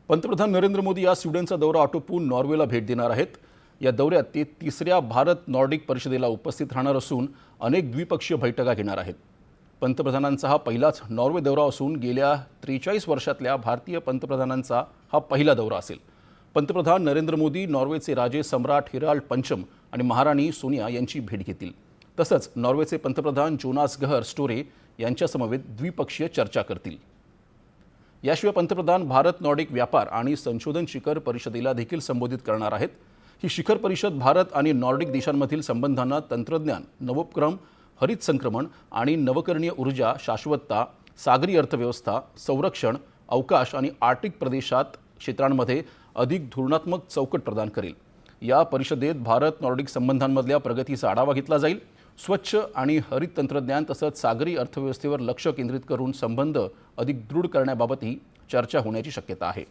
पंतप्रधान नरेंद्र मोदी या स्वीडनचा दौरा आटोपून नॉर्वेला भेट देणार आहेत। या दौऱ्यात ते तिसऱ्या भारत नॉर्डिक परिषदेला उपस्थित राहणार असून अनेक द्विपक्षीय बैठका घेणार आहेत। पंतप्रधानांचा हा पहिलाच नॉर्वे दौरा असून गेल्या 43 वर्षातल्या भारतीय पंतप्रधानांचा हा पहिला दौरा असेल। पंतप्रधान नरेंद्र मोदी नॉर्वेचे राजे सम्राट हिराल्ड पंचम आणि महाराणी सोनिया यांची भेट घेतील। तसंच नॉर्वेचे पंतप्रधान जोनास गहर स्टोरे यांच्या समवेत द्विपक्षीय चर्चा करतील। याशिवाय पंतप्रधान भारत नॉर्डिक व्यापार आणि संशोधन शिखर परिषदेला देखील संबोधित करणार आहेत। ही शिखर परिषद भारत आणि नॉर्डिक देशांमधील संबंधांना तंत्रज्ञान, नवोपक्रम, हरित संक्रमण आणि नवकरणीय ऊर्जा, शाश्वतता, सागरी अर्थव्यवस्था, संरक्षण, अवकाश आणि आर्क्टिक प्रदेशात क्षेत्रांमध्ये अधिक धोरणात्मक चौकट प्रदान करेल। या परिषदेत भारत नॉर्डिक संबंधांमधल्या प्रगतीचा आढावा घेतला जाईल। स्वच्छ आणि हरित तंत्रज्ञान तसंच सागरी अर्थव्यवस्थेवर लक्ष केंद्रित करून संबंध अधिक दृढ करण्याबाबतही चर्चा होण्याची शक्यता आहे।